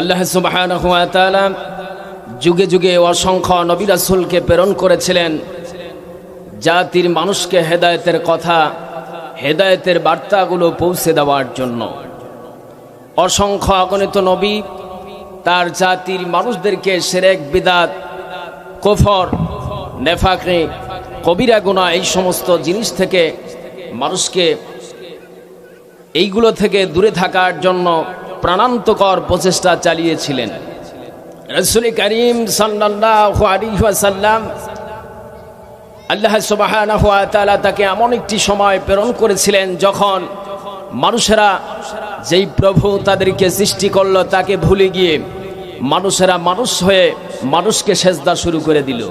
আল্লাহ সুবহানাহু ওয়া তাআলা যুগে যুগে অসংখ্য নবী রাসূলকে প্রেরণ করেছিলেন জাতির মানুষকে হেদায়েতের কথা, হেদায়েতের বার্তাগুলো পৌঁছে দেওয়ার জন্য। অসংখ্য অগণিত নবী তার জাতির মানুষদেরকে শিরক, বিদআত, কুফর, নেফাকে, কবিরা গুনাহ এই সমস্ত জিনিস থেকে মানুষকে এইগুলো থেকে দূরে থাকার জন্য প্রাণান্তকর প্রচেষ্টা চালিয়েছিলেন। রাসূল করিম সাল্লাল্লাহু আলাইহি ওয়াসাল্লাম আল্লাহ সুবহানাহু ওয়া তাআলা তাকে এমন একটি সময় প্রেরণ করেছিলেন যখন মানুষেরা, যেই প্রভু তাদেরকে সৃষ্টি করলো তাকে ভুলে গিয়ে মানুষেরা মানুষ হয়ে মানুষকে সেজদা শুরু করে দিল।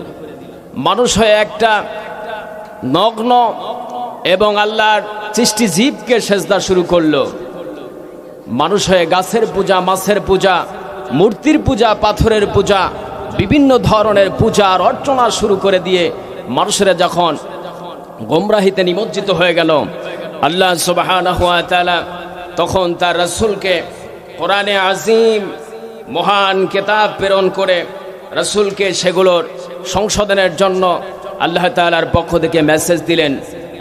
মানুষ হয়ে একটা নগ্ন এবং আল্লাহর সৃষ্টি জীবকে সেজদা শুরু করলো। মানুষ হয়ে গাছের পূজা, মাছের পূজা, মূর্তির পূজা, পাথরের পূজা, বিভিন্ন ধরনের পূজা আর অর্চনা শুরু করে দিয়ে মানুষেরা যখন গোমরাহিতে নিমজ্জিত হয়ে গেল, আল্লাহ সুবহানাহু ওয়া তাআলা তখন তার রাসূলকে কোরআনে আজিম মহান কিতাব প্রেরণ করে রাসূলকে সেগুলোর সংশোধনের জন্য আল্লাহ তাআলার পক্ষ থেকে মেসেজ দিলেন।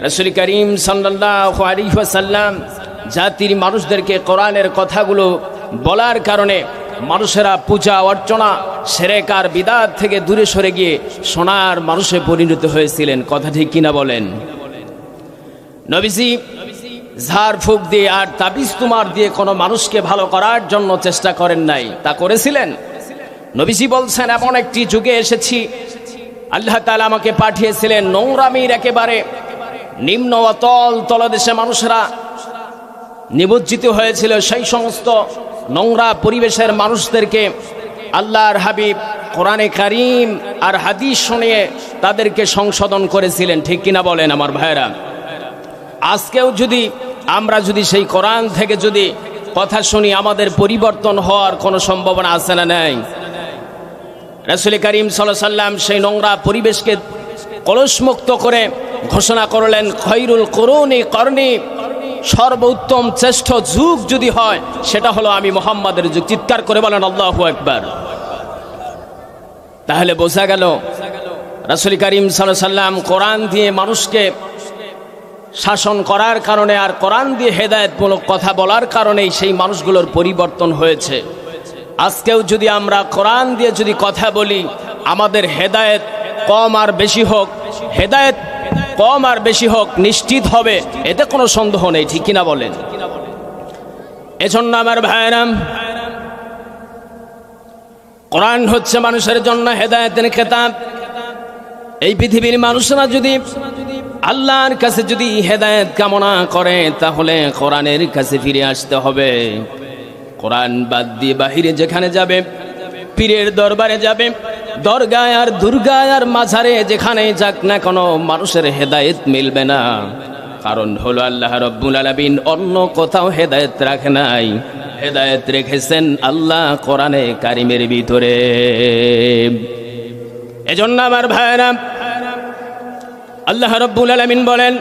রাসূল করিম সাল্লাল্লাহু আলাইহি ওয়াসাল্লাম জাতির মানুষদেরকে কোরআনের কথাগুলো বলার কারণে মানুষেরা পূজা অর্চনা, শিরক আর বিদআত থেকে দূরে সরে গিয়ে সোনার মানুষে পরিণত হয়েছিলেন। কথা ঠিক কিনা বলেন? নবীজি ঝাড় ফুঁক দিয়ে আর তাবিজ তুমার দিয়ে কোনো মানুষকে ভালো করার জন্য চেষ্টা করেন নাই, তা করেছিলেন। নবীজি বলছেন, এমন একটি যুগে এসেছি, আল্লাহ তাআলা আমাকে পাঠিয়েছিলেন নোংরামির একেবারে নিম্ন অতল তলদেশে মানুষরা নিমজ্জিত হয়েছিল। সেই সমস্ত নোংরা পরিবেশের মানুষদেরকে আল্লাহর হাবিব কোরআনে কারীম আর হাদিস শুনিয়ে তাদেরকে সংশোধন করেছিলেন। ঠিক কিনা বলেন আমার ভাইরা? আজকেও যদি আমরা সেই কোরআন থেকে যদি কথা শুনি, আমাদের পরিবর্তন হওয়ার কোনো সম্ভাবনা আছে না? নাই। রাসূল করিম সাল্লাল্লাহু আলাইহি ওয়াসাল্লাম সেই নোংরা পরিবেশকে কলুষমুক্ত করে ঘোষণা করলেন, খৈরুল কুরুনি করনি, সর্বোত্তম শ্রেষ্ঠ যুগ যদি হয় সেটা হলো আমি মুহাম্মাদের যুগ। চিৎকার করে বলেন আল্লাহু আকবার। তাহলে বোঝা গেল রাসূল করিম সাল্লাল্লাহু আলাইহি ওয়াসাল্লাম কোরআন দিয়ে মানুষকে শাসন করার কারণে আর কোরআন দিয়ে হেদায়েতমূলক কথা বলার কারণেই সেই মানুষগুলোর পরিবর্তন হয়েছে। আজকেও যদি আমরা কোরআন দিয়ে যদি কথা বলি, আমাদের হেদায়েত কম আর বেশি হোক, হেদায়েত কম আর বেশি হোক নিশ্চিত হবে, এতে কোনো সন্দেহ নেই। ঠিক কিনা বলেন? এজন্য আমার ভাইরা, কোরআন হচ্ছে মানুষের জন্য হেদায়েতের খেতাব। এই পৃথিবীর মানুষরা যদি আল্লাহর কাছে যদি হেদায়েত কামনা করে, তাহলে কোরআনের কাছে ফিরে আসতে হবে। কোরআন বাদ দিয়ে বাহিরে যেখানে যাবে, পীরের দরবারে যাবে, দরগায় আর দুর্গায় আর মাজারে যেখানে যাক না কোনো, মানুষের হেদায়েত মিলবে না। কারণ হলো আল্লাহ রাব্বুল আলামিন অন্য কোথাও হেদায়েত রাখে নাই, হেদায়েত রেখেছেন আল্লাহ কোরআনে কারিমের ভিতরে। এজন্য আমার ভাইরা, আল্লাহ রাব্বুল আলামিন বলেন,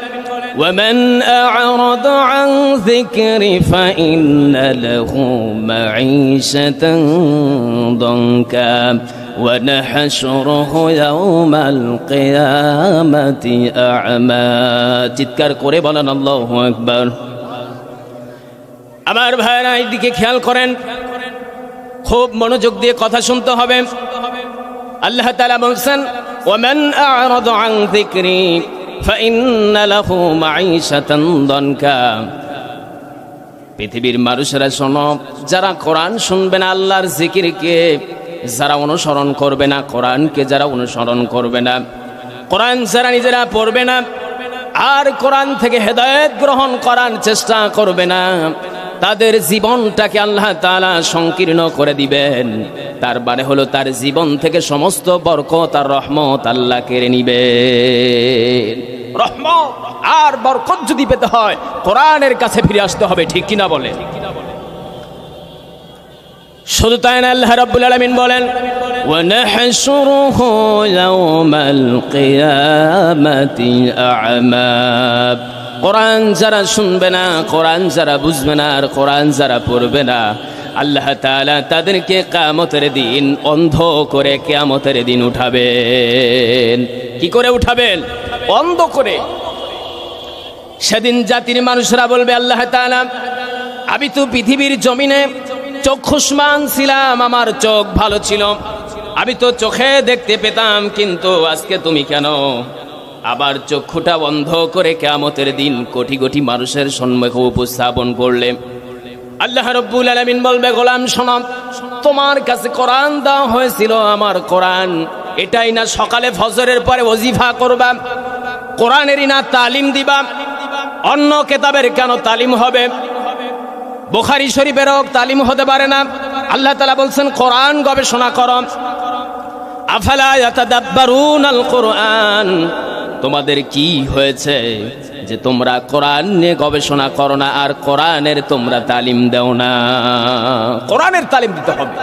ومن أعرض عن ذكري فإن له معيشة ضنكا ونحشره يوم القيامة أعمى। চিৎকার করে বলেন আল্লাহু আকবার। আমার ভাইরা, এইদিকে খেয়াল করেন, খুব মনোযোগ দিয়ে কথা শুনতে হবে। আল্লাহ তাআলা বলছেন, ومن أعرض عن ذكري فإن له معيشة ضنكا। পৃথিবীর মানুষেরা শোনো, যারা কোরআন শুনবে না, আল্লাহর জিকিরকে যারা অনুসরণ করবে না, কোরআনকে যারা অনুসরণ করবে না, কোরআন যারা নিজেরা পড়বে না আর কোরআন থেকে হেদায়েত গ্রহণ করার চেষ্টা করবে না, তাদের জীবনটাকে আল্লাহ তাআলা সংকীর্ণ করে দিবেন। তার মানে হলো তার জীবন থেকে সমস্ত বরকত আর রহমত আল্লাহ কেড়ে নিবেন। রহমত আর বরকত যদি পেতে হয়, কোরআনের কাছে ফিরে আসতে হবে। ঠিক কিনা বলেন? শুধু তাই না, আল্লাহ রাব্বুল আলামিন বলেন, ওয়ানাহশুরুহু ইয়াওমাল কিয়ামাতি আ'মা। কোরআন যারা শুনবে না, কোরআন যারা বুঝবে না আর কোরআন যারা পড়বে না, আল্লাহ তাআলা তাদেরকে কিয়ামতের দিন অন্ধ করে কিয়ামতের দিন উঠাবেন। কি করে উঠাবেন? অন্ধ করে। সেদিন জাতির মানুষরা বলবে, আল্লাহ তাআলা, আমি তো পৃথিবীর জমিনে চক্ষুষ্মান ছিলাম, আমার চোখ ভালো ছিল, আমি তো চোখে দেখতে পেতাম, কিন্তু আজকে তুমি কেন আবার চক্ষুটা বন্ধ করে কিয়ামতের দিন কোটি কোটি মানুষের সম্মুখে উপস্থাপন করলে? আল্লাহ রাব্বুল আলামিন বলবে, গোলাম শোনো, তোমার কাছে কোরআন দেওয়া হয়েছিল, আমার কোরআন এটাই না সকালে ফজরের পরে ওজিফা করবা, কোরআনেরই না তালিম দিবা, অন্য কিতাবের কেন তালিম হবে? বুখারী শরীফেরও তালিম হতে পারে না? আল্লাহ তাআলা বলছেন কোরআন গবেষণা করো। আফালা ইয়াতাদাব্বারুনাল কোরআন, তোমাদের কি হয়েছে যে তোমরা কোরআন নিয়ে গবেষণা করো না আর কোরআনের তোমরা তালিম দাও না? কোরআনের তালিম দিতে হবে,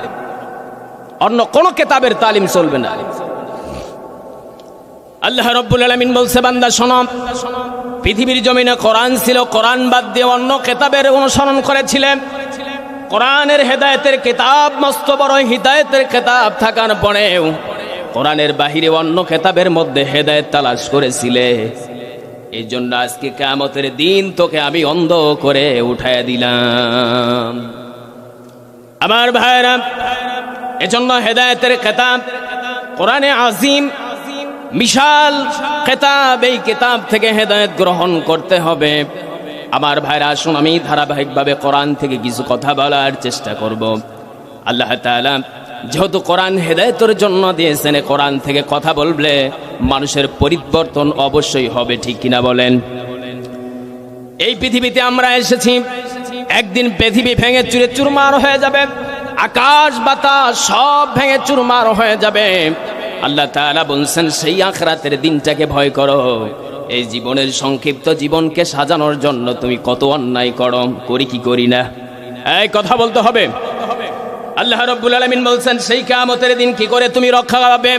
অন্য কোন কিতাবের তালিম চলবে না। আল্লাহ রাব্বুল আলামিন বলছে, বান্দা শোনো, পৃথিবীর জমিনে কোরআন ছিল, কোরআন বাদ দিয়ে অন্য কিতাবের অনুসরণ করেছিলেন। কোরআনের হেদায়েতের কিতাব, মস্ত বড় হিদায়েতের কিতাব থাকার পরেও কোরআনের বাহিরে অন্য কিতাবের মধ্যে হেদায়েত তালাশ করেছিলে। এই জন্য আজকে কিয়ামতের দিন তোকে আমি অন্ধ করে উঠায় দিলাম। আমার ভাইরা, এজন্য হেদায়েতের কিতাব কোরআনে আজিম, বিশাল কিতাব, এই কিতাব থেকে হেদায়েত গ্রহণ করতে হবে। আমার ভাইরা আসুন, আমি ধারাবাহিকভাবে কোরআন থেকে কিছু কথা বলার চেষ্টা করব। আল্লাহ তাআলা যেহেতু কোরআন হেদায়েতের জন্য দিয়েছেন, কোরআন থেকে কথা বললে মানুষের পরিবর্তন অবশ্যই হবে, ঠিক কিনা বলেন? এই পৃথিবীতে আমরা এসেছি, একদিন পৃথিবী ভেঙে চুরে চুরমার হয়ে যাবে, আকাশ বাতাস সব ভেঙে চুরমার হয়ে যাবে। আল্লাহ তাআলা বলছেন সেই আখিরাতের দিনটাকে ভয় করো। এই জীবনের সংক্ষিপ্ত জীবনকে সাজানোর জন্য তুমি কত অন্যায় করো, করি কি করি না, এই কথা বলতে হবে। আল্লাহ রাব্বুল আলামিন বলছেন সেই কিয়ামতের দিন কি করে তুমি রক্ষা পাবে?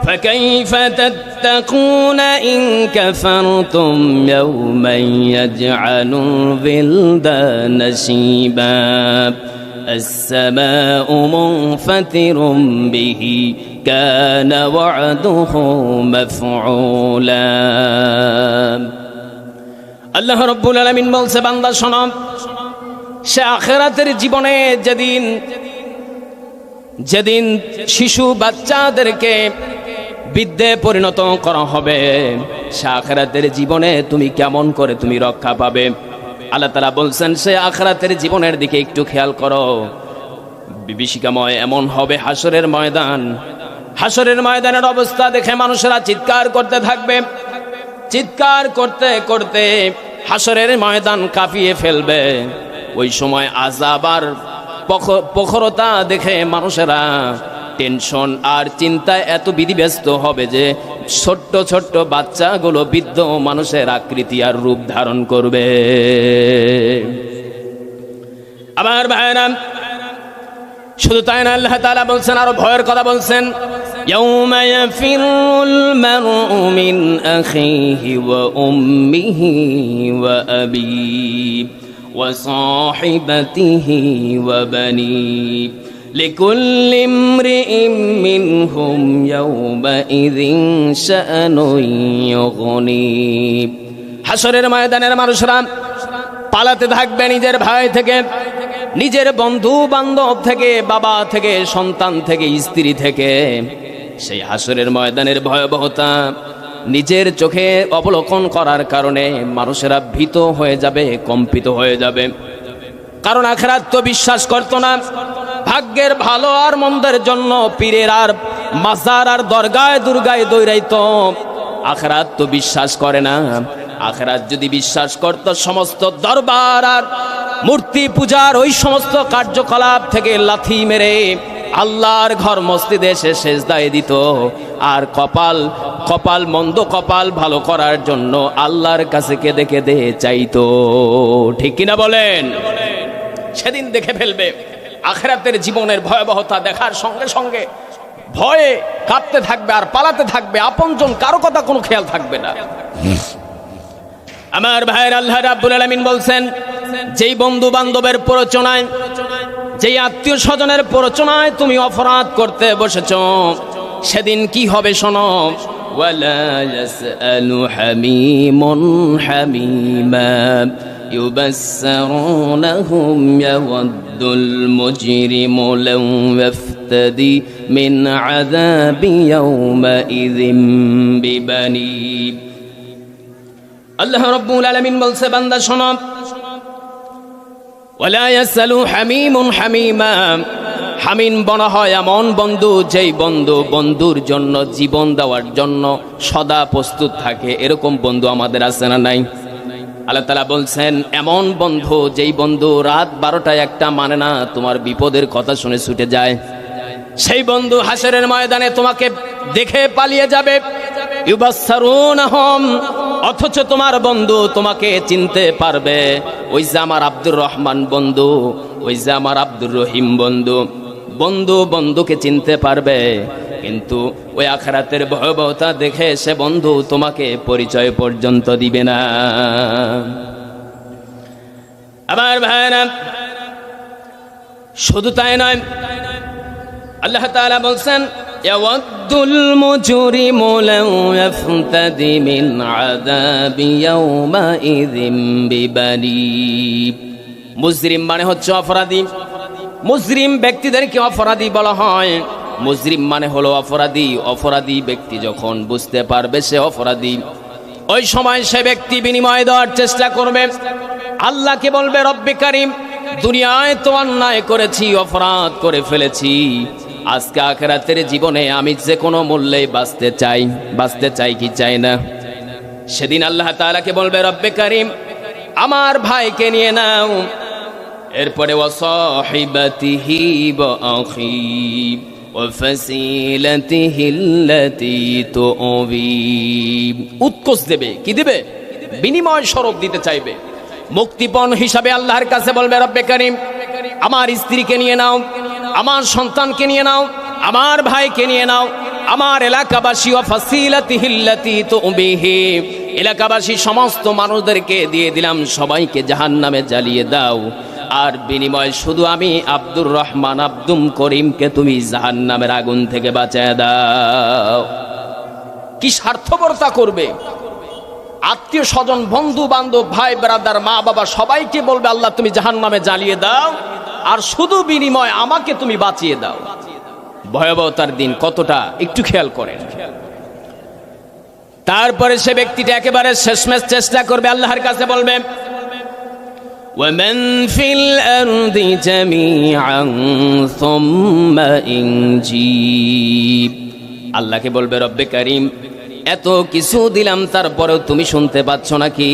ফাকাইফা তাত্তাকুনা ইন কাফারতুম ইয়াওমান ইয়াজআলুল বিলদানা শিবা السماء منفطر به كان وعده مفعولا। আল্লাহ রাব্বুল আলামিন বলছে, বান্দা শোনো, সে আখিরাতের জীবনে যেদিন শিশু বাচ্চাদেরকে বৃদ্ধে পরিণত করা হবে, সে আখিরাতের জীবনে তুমি কেমন করে তুমি রক্ষা পাবে? আল্লাহ তাআলা বলছেন সে আখিরাতের জীবনের দিকে একটু খেয়াল করো। বিভীষিকাময় এমন হবে হাসরের ময়দান, হাসরের ময়দানের অবস্থা দেখে মানুষেরা চিৎকার করতে থাকবে, চিৎকার করতে করতে হাসরের ময়দান কাঁপিয়ে ফেলবে। ওই সময় আযাব আর প্রখরতা দেখে মানুষেরা টেনশন আর চিন্তায় এত বিধিব্যস্ত হবে যে ছোট্ট ছোট্ট বাচ্চাগুলো বৃদ্ধ মানুষের আকৃতি আর রূপ ধারণ করবে। আমার ভাইরা, শুধু তাই না, আল্লাহ তাআলা বলছেন, আরো ভয়ের কথা বলছেন, ইয়াউমা ইয়াফিরুল মারউ মিন আখিহি ওয়া উম্মিহি ওয়া আবিহি ওয়া সাহিবাতিহি ওয়া বানিহি লিকুল্লি ইমরিইম মিনহুম ইয়াওমাইযিন শাআনুন ইউগনি। হাসরের ময়দানের মানুষরা পালাতে থাকবে নিজের ভাই থেকে, নিজের বন্ধু বান্ধব থেকে, বাবা থেকে, সন্তান থেকে, স্ত্রী থেকে। সেই হাসরের ময়দানের ভয়াবহতা নিজের চোখে অবলোকন করার কারণে মানুষেরা ভীত হয়ে যাবে, কম্পিত হয়ে যাবে। কারণ আখিরাত তো বিশ্বাস করতো না। ভাগ্যের ভালো আর মন্দের জন্য পীরের আর মাজার আর দরগায় দুর্গায় দৌড়াইতো, আখিরাত তো বিশ্বাস করে না। আখিরাত যদি বিশ্বাস করত, সমস্ত দরবার আর মূর্তি পূজার ওই সমস্ত কার্যকলাপ থেকে লাথি মেরে আল্লাহর ঘর মসজিদে এসে সেজদায় দিত, আর কপাল মন্দ কপাল ভালো করার জন্য আল্লাহর কাছে কেঁদে কেঁদে চাইতো, ঠিক কিনা বলেন? সেদিন দেখে ফেলবে আখিরাতের জীবনের ভয়াবহতা দেখার সঙ্গে সঙ্গে ভয়ে কাঁপতে থাকবে আর পালাতে থাকবে, আপনজন কারো কথা কোনো খেয়াল থাকবে না। আমার ভাইয়ের, আল্লাহ রাব্বুল আলামিন বলছেন যেই বন্ধু বান্ধবের প্ররোচনায় যেই আত্মীয় স্বজনের প্ররোচনায় তুমি অপরাধ করতে বসেছ, সেদিন কি হবে শোনো। ওয়ালা ইয়াসআলু হামিমুন হামিমা ইউবাসসিরুনহুম ইয়াওয়াদ্দুল মুজরিমু লাউ ইয়াফতাদি মিন আযাবি ইয়াওমাইযিম বিবানি। আল্লাহ রাব্বুল আলামিন বলছে, বান্দা শোনো, ওয়ালা ইয়াসআলু হামিমুন হামিমা, হামিম বলা হয় এমন বন্ধু যেই বন্ধুর জন্য জীবন দেওয়ার জন্য সদা প্রস্তুত থাকে। এরকম বন্ধু আমাদের আছে না নাই? আল্লাহ তাআলা বলছেন, এমন বন্ধু যেই বন্ধু রাত 12টায় একটা মানে না, তোমার বিপদের কথা শুনে ছুটে যায়। সেই বন্ধু হাসরের ময়দানে তোমাকে দেখে পালিয়ে যাবে। ইউবাসসিরুনহুম, অথচ তোমার বন্ধু তোমাকে চিনতে পারবে। ওই যে আমার আব্দুর রহমান বন্ধু, ওই যে আমার আব্দুর রহিম বন্ধু, বন্ধুকে চিনতে পারবে, কিন্তু ওই আখিরাতের ভয়াবহতা দেখে সে বন্ধু তোমাকে পরিচয় পর্যন্ত দিবে না। আমার ভাইরা, শুধু তাই নয়, আল্লাহ তাআলা বলছেন, ইয়াওয়াদ্দুল মুজরিমু লাউ ইয়াফতাদি মিন আযাবি ইয়াওমাইযিম বিবানি। মুজরিম মানে হচ্ছে অপরাধী। মুজরিম ব্যক্তিদেরকে অপরাধী বলা হয়। মুজরিম মানে হলো অপরাধী। অপরাধী ব্যক্তি যখন বুঝতে পারবে সে অপরাধী, ওই সময় সে ব্যক্তি বিনিময় দেওয়ার চেষ্টা করবে। আল্লাহকে বলবে, রব্বে কারীম, দুনিয়ায় তো অন্যায় করেছি, অপরাধ করে ফেলেছি, আজকে আখিরাতের জীবনে আমি যে কোনো মূল্যে বাঁচতে চাই কি চাই না। সেদিন আল্লাহ তাআলাকে বলবে, রব্বে কারীম, আমার ভাইকে নিয়ে নাও। এরপরে ওয়াসাহিবাতিহি ওয়াখি ওয়াফাসিলাতিহি আল্লাতী তুবি, উৎকোচ দেবে। কি দেবে? বিনিময় স্বরূপ দিতে চাইবে। মুক্তিপণ হিসাবে আল্লাহর কাছে বলবে, রব্বে কারীম, আমার স্ত্রীকে নিয়ে নাও, আমার সন্তানকে নিয়ে নাও, আমার ভাইকে নিয়ে নাও, আমার এলাকাবাসী ওয়াফাসিলাতিহি আল্লাতী তুবিহি, এলাকাবাসী সমস্ত মানুষদেরকে দিয়ে দিলাম, সবাইকে জাহান্নামে জ্বালিয়ে দাও। আর বিনিময় শুধু আমি আব্দুর রহমান আব্দুম করিমকে তুমি জাহান্নামের আগুন থেকে বাঁচায় দাও। কি স্বার্থপরতা করবে! আত্মীয় স্বজন, বন্ধু বান্ধব, ভাই ব্রাদার, মা বাবা সবাইকে বলবে, আল্লাহ তুমি জাহান্নামে জ্বালিয়ে দাও, আর শুধু বিনিময় আমাকে তুমি বাঁচিয়ে দাও। ভয়াবহতার দিন কতটা একটু খেয়াল করেন। তারপরে সে ব্যক্তিটা একেবারে শেষমেশ চেষ্টা করবে, আল্লাহর কাছে বলবে, ومن في الأرض جميعا ثم ينجيب, আল্লাহকে বলবে, রব্বে কারীম, এত কিছু দিলাম তারপরেও তুমি শুনতে পাচ্ছ নাকি?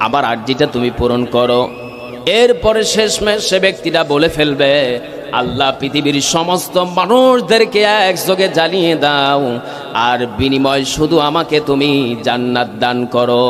আমার আরজিটা তুমি পূরণ করো। এরপরে শেষমেশ সে ব্যক্তিটা বলে ফেলবে, আল্লাহ পৃথিবীর সমস্ত মানুষদেরকে একযোগে জ্বালিয়ে দাও, আর বিনিময় শুধু আমাকে তুমি জান্নাত দান করো।